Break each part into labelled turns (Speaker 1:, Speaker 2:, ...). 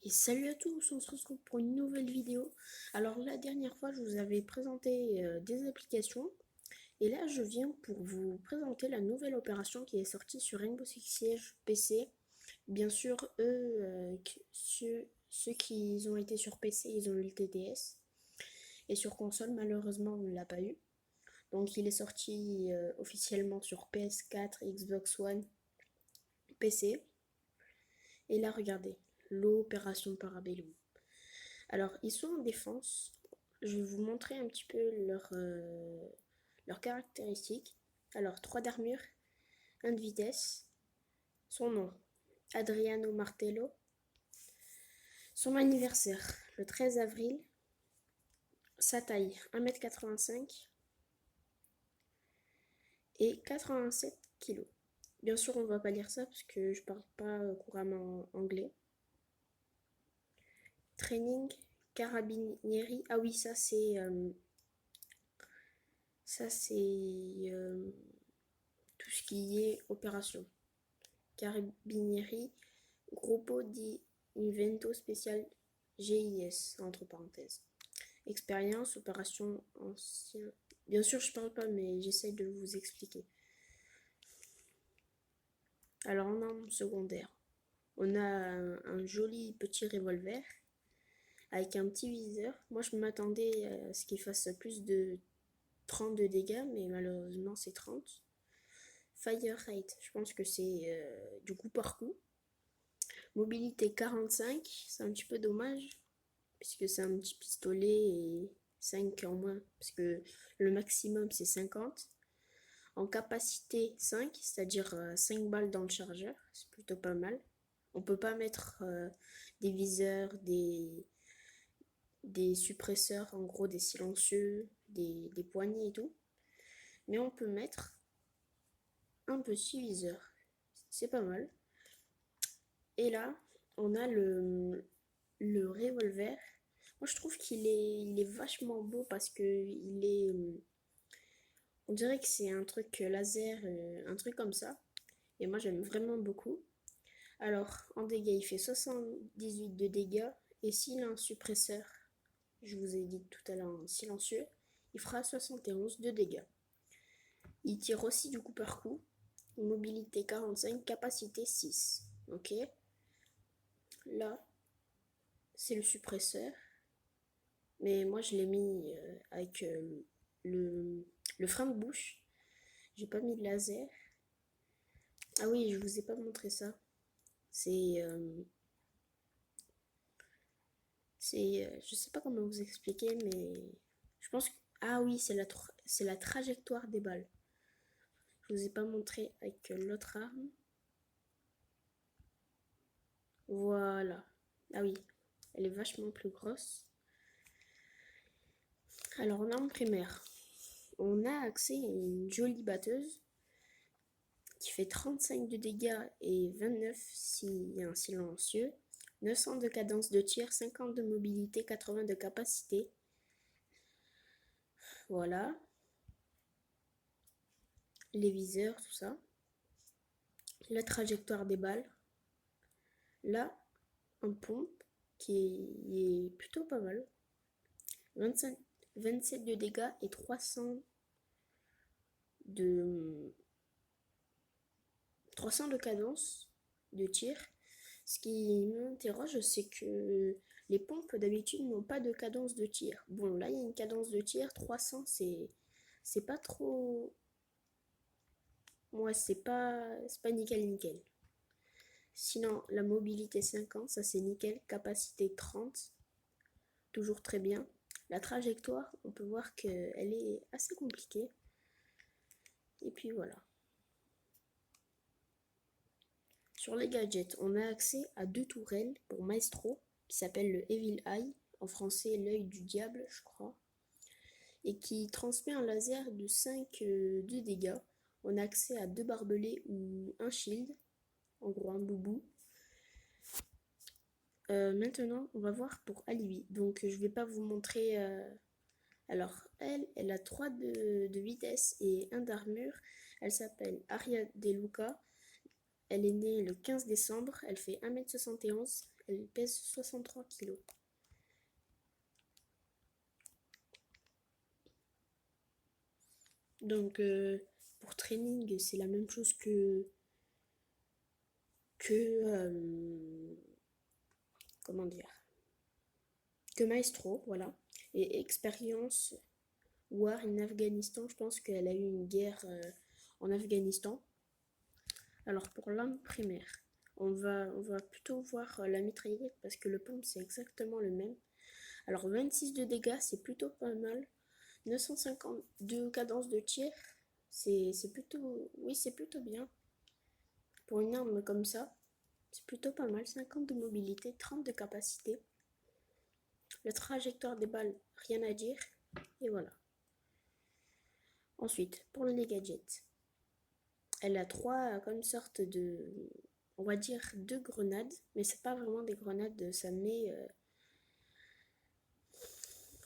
Speaker 1: Et salut à tous, on se retrouve pour une nouvelle vidéo. Alors la dernière fois, je vous avais présenté des applications. Et là, je viens pour vous présenter la nouvelle opération qui est sortie sur Rainbow Six Siege PC. Bien sûr, ceux qui ont été sur PC, ils ont eu le TTS. Et sur console, malheureusement, on ne l'a pas eu. Donc il est sorti officiellement sur PS4, Xbox One, PC. Et là, regardez, l'opération Parabellum. Alors, ils sont en défense. Je vais vous montrer un petit peu leurs caractéristiques. Alors, 3 d'armure, 1 de vitesse. Son nom, Adriano Martello. Son anniversaire, le 13 avril. Sa taille, 1m85 et 87 kg. Bien sûr, on ne va pas lire ça parce que je parle pas couramment anglais. Training, carabinieri. Ah oui, ça c'est tout ce qui est opération. Carabinieri, Gruppo di Invento Special GIS, entre parenthèses. Expérience, opération ancien. Bien sûr, je parle pas, mais j'essaie de vous expliquer. Alors, en arme secondaire, on a un joli petit revolver avec un petit viseur. Moi, je m'attendais à ce qu'il fasse plus de 30 de dégâts, mais malheureusement, c'est 30. Fire rate, je pense que c'est du coup par coup. Mobilité 45, c'est un petit peu dommage, puisque c'est un petit pistolet et 5 en moins, parce que le maximum c'est 50. En capacité 5, c'est-à-dire 5 balles dans le chargeur, c'est plutôt pas mal. On peut pas mettre des viseurs, des suppresseurs, en gros des silencieux, des poignées et tout. Mais on peut mettre un petit viseur, c'est pas mal. Et là, on a le revolver. Moi, je trouve il est vachement beau parce que il est. On dirait que c'est un truc laser, un truc comme ça. Et moi, j'aime vraiment beaucoup. Alors, en dégâts, il fait 78 de dégâts. Et s'il a un suppresseur, je vous ai dit tout à l'heure en silencieux, il fera 71 de dégâts. Il tire aussi du coup par coup. Mobilité 45, capacité 6. Ok. Là, c'est le suppresseur. Mais moi, je l'ai mis avec le frein de bouche. J'ai pas mis de laser. Ah oui, je vous ai pas montré ça. C'est. Je sais pas comment vous expliquer, mais. Je pense que. Ah oui, c'est la trajectoire des balles. Je vous ai pas montré avec l'autre arme. Voilà. Ah oui, elle est vachement plus grosse. Alors, en arme primaire, on a accès à une jolie batteuse qui fait 35 de dégâts et 29 s'il y a un silencieux, 900 de cadence de tir, 50 de mobilité, 80 de capacité. Voilà. Les viseurs, tout ça. La trajectoire des balles. Là, un pompe qui est plutôt pas mal. 27 de dégâts et 300 de cadence de tir. Ce qui m'interroge, c'est que les pompes d'habitude n'ont pas de cadence de tir. Bon, là, il y a une cadence de tir, 300, c'est pas trop. Moi, c'est pas nickel nickel. Sinon, la mobilité 50, ça c'est nickel. Capacité 30, toujours très bien. La trajectoire, on peut voir qu'elle est assez compliquée. Et puis voilà. Sur les gadgets, on a accès à 2 tourelles pour Maestro, qui s'appelle le Evil Eye, en français l'œil du diable, je crois, et qui transmet un laser de 5 de dégâts. On a accès à 2 barbelés ou un shield, en gros un boubou. Maintenant, on va voir pour Alibi. Donc, je vais pas vous montrer. Alors, elle a 3 de vitesse et 1 d'armure. Elle s'appelle Aria De Luca. Elle est née le 15 décembre. Elle fait 1m71. Elle pèse 63 kilos. Donc pour training, c'est la même chose que comment dire, que Maestro, voilà. Et expérience War in Afghanistan, je pense qu'elle a eu une guerre en Afghanistan. Alors pour l'arme primaire, on va plutôt voir la mitraillette parce que le pompe c'est exactement le même. Alors 26 de dégâts, c'est plutôt pas mal. 952 cadence de tir, c'est plutôt, oui c'est plutôt bien. Pour une arme comme ça, c'est plutôt pas mal. 50 de mobilité, 30 de capacité. La trajectoire des balles, rien à dire. Et voilà. Ensuite, pour les gadgets, elle a trois comme sorte de, on va dire deux grenades, mais c'est pas vraiment des grenades, ça met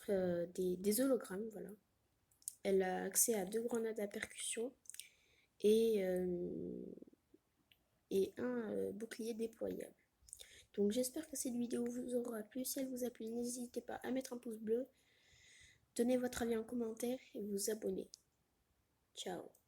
Speaker 1: des hologrammes, voilà. Elle a accès à deux grenades à percussion et, un bouclier déployable. Donc j'espère que cette vidéo vous aura plu. Si elle vous a plu, n'hésitez pas à mettre un pouce bleu, donnez votre avis en commentaire et vous abonner. Ciao.